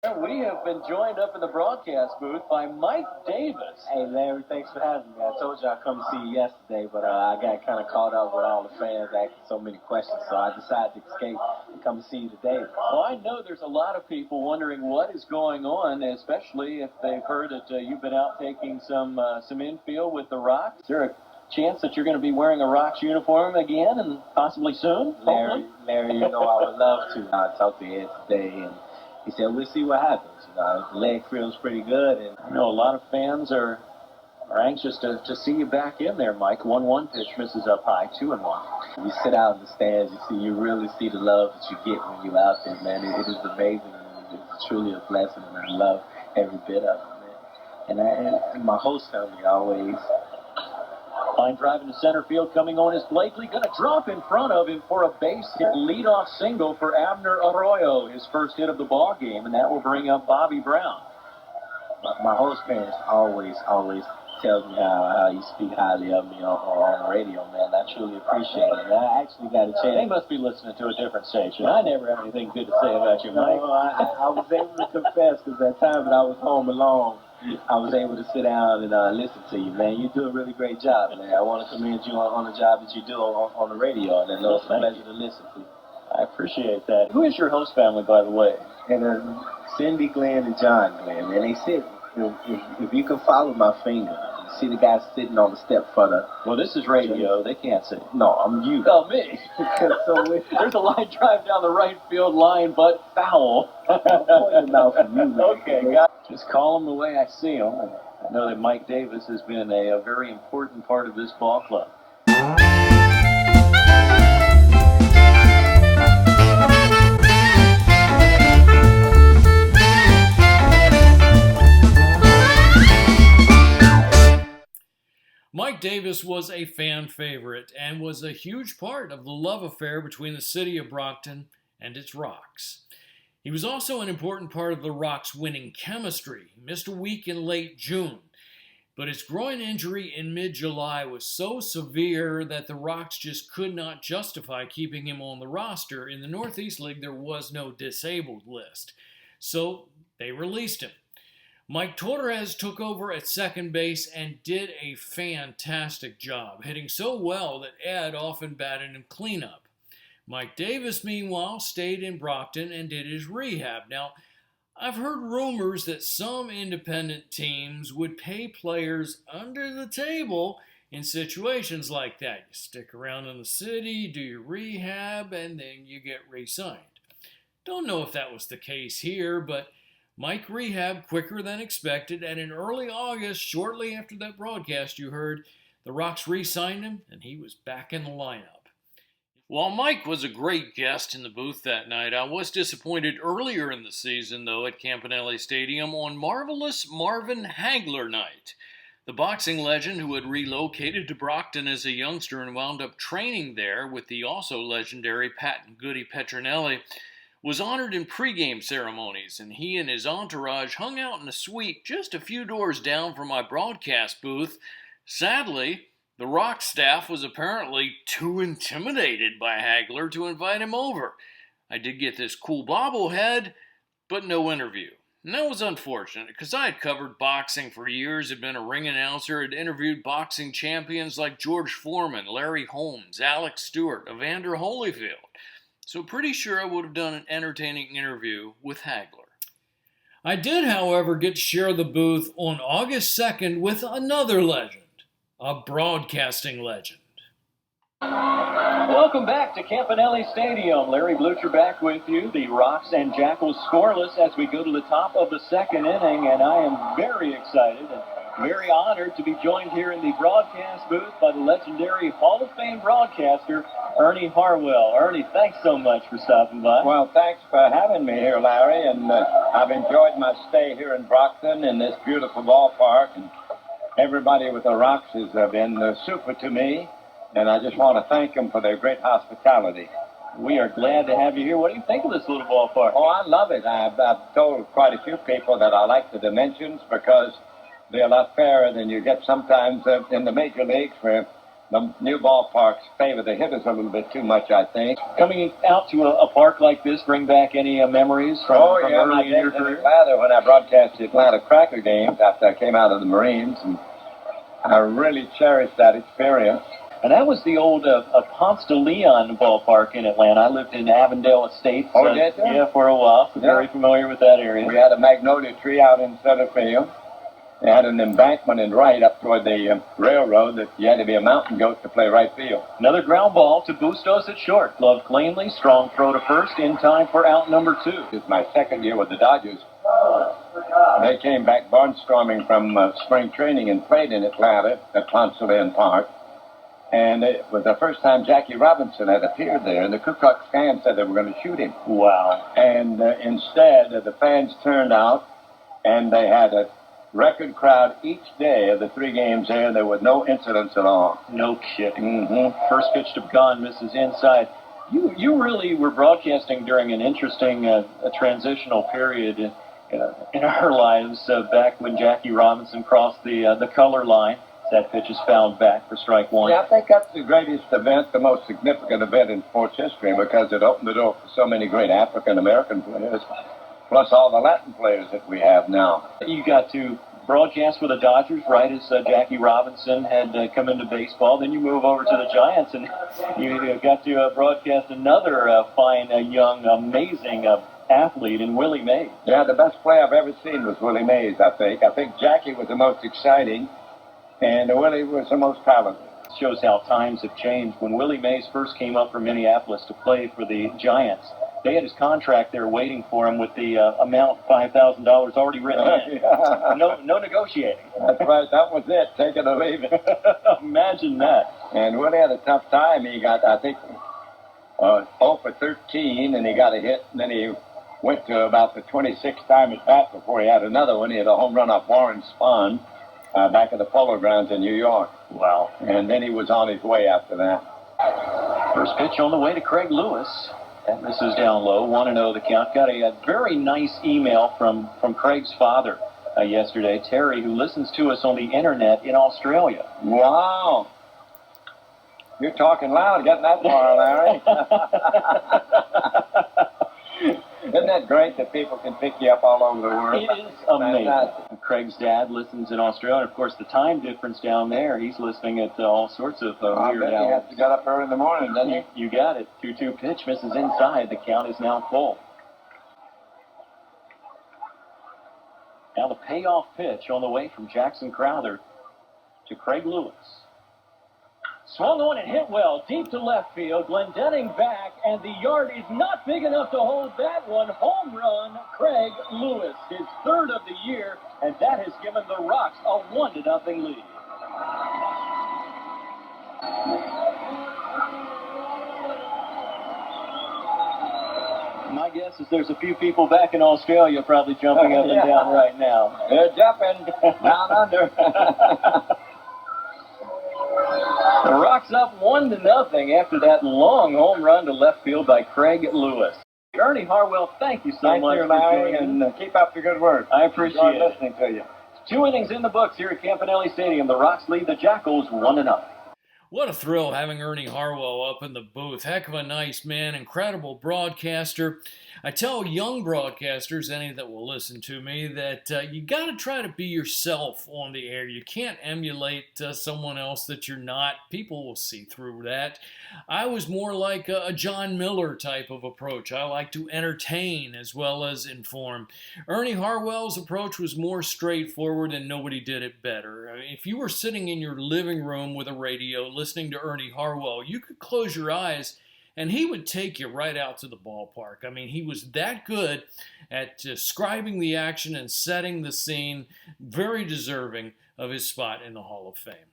We have been joined up in the broadcast booth by Mike Davis. Hey, Larry, thanks for having me. I told you I'd come see you yesterday, but I got kind of caught up with all the fans asking so many questions, so I decided to escape and come see you today. Well, I know there's a lot of people wondering what is going on, especially if they've heard that you've been out taking some infield with the Rox. Is there a chance that you're going to be wearing a Rox uniform again and possibly soon? Larry, you know I would love to. I talked to Ed today, and he said, we'll see what happens. The leg feels pretty good. And I know a lot of fans are anxious to see you back in there, Mike. 1-1 pitch misses up high, 2-1. You sit out in the stands, you really see the love that you get when you're out there, man. It is amazing. It's truly a blessing, and I love every bit of it, man. And my host family always. Line drive into center field coming on is Blakely. Going to drop in front of him for a base hit leadoff single for Abner Arroyo, his first hit of the ball game, and that will bring up Bobby Brown. My host parents always tells me how you speak highly of me on the radio, man. I truly appreciate it. And I actually got a chance. They must be listening to a different station. I never have anything good to say about you, Mike. No, I was able to confess because that time that I was home alone, I was able to sit down and listen to you, man. You do a really great job, man. I want to commend you on the job that you do on the radio, and it's a pleasure to listen to. I appreciate that. Who is your host family, by the way? And Cindy Glenn and John Glenn, and they sit. If you can follow my finger, you see the guy sitting on the step for the. Well, this is radio. They can't see. No, I'm you. Oh, me. There's a line drive down the right field line, but foul. I'm pointing out for you, man. Okay, got it. Just call them the way I see them. I know that Mike Davis has been a very important part of this ball club. Mike Davis was a fan favorite and was a huge part of the love affair between the city of Brockton and its Rox. He was also an important part of the Rox winning chemistry. He missed a week in late June, but his groin injury in mid-July was so severe that the Rox just could not justify keeping him on the roster. In the Northeast League, there was no disabled list, so they released him. Mike Torres took over at second base and did a fantastic job, hitting so well that Ed often batted him cleanup. Mike Davis, meanwhile, stayed in Brockton and did his rehab. Now, I've heard rumors that some independent teams would pay players under the table in situations like that. You stick around in the city, do your rehab, and then you get re-signed. Don't know if that was the case here, but Mike rehabbed quicker than expected, and in early August, shortly after that broadcast you heard, the Rox re-signed him, and he was back in the lineup. While Mike was a great guest in the booth that night, I was disappointed earlier in the season, though, at Campanelli Stadium on Marvelous Marvin Hagler night. The boxing legend, who had relocated to Brockton as a youngster and wound up training there with the also legendary Pat and Goody Petronelli, was honored in pregame ceremonies, and he and his entourage hung out in a suite just a few doors down from my broadcast booth. Sadly, the Rox staff was apparently too intimidated by Hagler to invite him over. I did get this cool bobblehead, but no interview. And that was unfortunate, because I had covered boxing for years, had been a ring announcer, had interviewed boxing champions like George Foreman, Larry Holmes, Alex Stewart, Evander Holyfield. So pretty sure I would have done an entertaining interview with Hagler. I did, however, get to share the booth on August 2nd with another legend, a broadcasting legend. Welcome back to Campanelli Stadium. Larry Blucher back with you. The Rox and Jackals scoreless as we go to the top of the second inning, and I am very excited and very honored to be joined here in the broadcast booth by the legendary Hall of Fame broadcaster, Ernie Harwell. Ernie, thanks so much for stopping by. Well, thanks for having me here, Larry, and I've enjoyed my stay here in Brockton in this beautiful ballpark, and everybody with the Rox has been super to me, and I just want to thank them for their great hospitality. We are glad to have you here. What do you think of this little ballpark? Oh, I love it. I've told quite a few people that I like the dimensions because they're a lot fairer than you get sometimes in the major leagues where the new ballparks favor the hitters a little bit too much, I think. Coming out to a park like this, bring back any memories from I early in did your in career? Atlanta when I broadcast the Atlanta Cracker games after I came out of the Marines, and I really cherished that experience. And that was the old Ponce de Leon ballpark in Atlanta. I lived in Avondale Estates. Oh, did you? Yeah, for a while. So very familiar with that area. We had a magnolia tree out in center field. They had an embankment in right up toward the railroad that you had to be a mountain goat to play right field. Another ground ball to Bustos at short. Gloved cleanly, strong throw to first, in time for out number 2. It's my second year with the Dodgers. They came back barnstorming from spring training and played in Atlanta at Ponce de Leon Park. And it was the first time Jackie Robinson had appeared there, and the Ku Klux Klan said they were going to shoot him. Wow. And instead, the fans turned out, and they had a record crowd each day of the 3 games there, and there were no incidents at all. No kidding. First pitch to Pecan, misses inside. You really were broadcasting during an interesting a transitional period in our lives back when Jackie Robinson crossed the color line. That pitch is fouled back for strike 1. Yeah, I think that's the greatest event, the most significant event in sports history, because it opened the door for so many great African-American players, plus all the Latin players that we have now. You got to broadcast for the Dodgers right as Jackie Robinson had come into baseball. Then you move over to the Giants, and you got to broadcast another fine, young, amazing athlete in Willie Mays. Yeah, the best play I've ever seen was Willie Mays, I think. I think Jackie was the most exciting, and Willie was the most talented. Shows how times have changed. When Willie Mays first came up from Minneapolis to play for the Giants, they had his contract there waiting for him with the amount $5,000 already written in. Yeah. No negotiating. That's right. That was it. Take it or leave it. Imagine that. And Willie had a tough time. He got, I think, 0 for 13, and he got a hit, and then he went to about the 26th time at bat before he had another one. He had a home run off Warren Spahn back at the Polo Grounds in New York. Wow. And then he was on his way after that. First pitch on the way to Craig Lewis. That misses down low. 1-0 the count. Got a very nice email from Craig's father yesterday, Terry, who listens to us on the internet in Australia. Wow. You're talking loud getting that far, Larry. Isn't that great that people can pick you up all over the world? It is amazing. Fantastic. Craig's dad listens in Australia. Of course, the time difference down there, he's listening at all sorts of weird I bet he hours. has to get up early in the morning, doesn't he? You got it. 2-2 pitch misses inside. The count is now full. Now the payoff pitch on the way from Jackson Crowther to Craig Lewis. Swung on and hit well, deep to left field. Glendenning back, and the yard is not big enough to hold that one. Home run, Craig Lewis, his 3rd of the year, and that has given the Rocks a 1-0 lead. My guess is there's a few people back in Australia probably jumping up and down right now. They're jumping down under. The Rocks up 1-0 after that long home run to left field by Craig Lewis. Ernie Harwell, thank you so much Thank you, for Larry, joining us. and keep up the good work. I appreciate Enjoyed it. listening to you. 2 innings in the books here at Campanelli Stadium. The Rocks lead the Jackals 1-0. What a thrill having Ernie Harwell up in the booth. Heck of a nice man, incredible broadcaster. I tell young broadcasters, any that will listen to me, that you got to try to be yourself on the air. You can't emulate someone else that you're not. People will see through that. I was more like a John Miller type of approach. I like to entertain as well as inform. Ernie Harwell's approach was more straightforward, and nobody did it better. I mean, if you were sitting in your living room with a radio listening to Ernie Harwell, you could close your eyes and he would take you right out to the ballpark. I mean, he was that good at describing the action and setting the scene, very deserving of his spot in the Hall of Fame.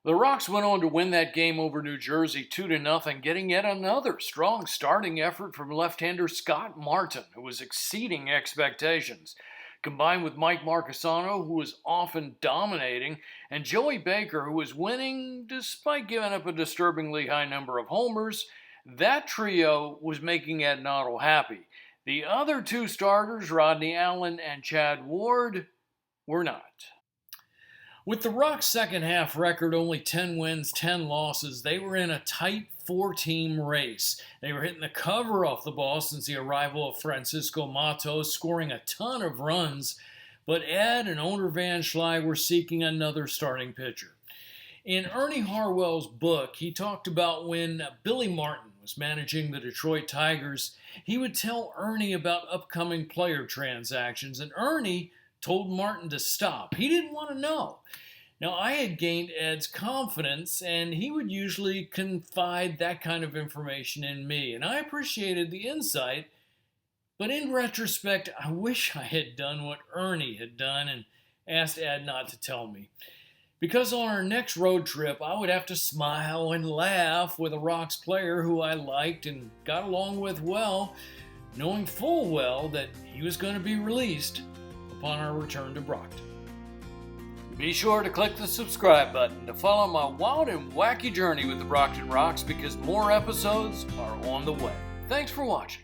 The Rocks went on to win that game over New Jersey 2-0, getting yet another strong starting effort from left-hander Scott Martin, who was exceeding expectations. Combined with Mike Marchesano, who was often dominating, and Joey Baker, who was winning despite giving up a disturbingly high number of homers, that trio was making Ed Noddle happy. The other 2 starters, Rodney Allen and Chad Ward, were not. With the Rock's second half record only 10 wins, 10 losses, they were in a tight 4-team race. They were hitting the cover off the ball since the arrival of Francisco Matos, scoring a ton of runs, but Ed and owner Van Schley were seeking another starting pitcher. In Ernie Harwell's book, he talked about when Billy Martin was managing the Detroit Tigers, he would tell Ernie about upcoming player transactions, and Ernie told Martin to stop. He didn't want to know. Now, I had gained Ed's confidence, and he would usually confide that kind of information in me, and I appreciated the insight, but in retrospect, I wish I had done what Ernie had done and asked Ed not to tell me. Because on our next road trip, I would have to smile and laugh with a Rox player who I liked and got along with well, knowing full well that he was going to be released upon our return to Brockton. Be sure to click the subscribe button to follow my wild and wacky journey with the Brockton Rox because more episodes are on the way. Thanks for watching.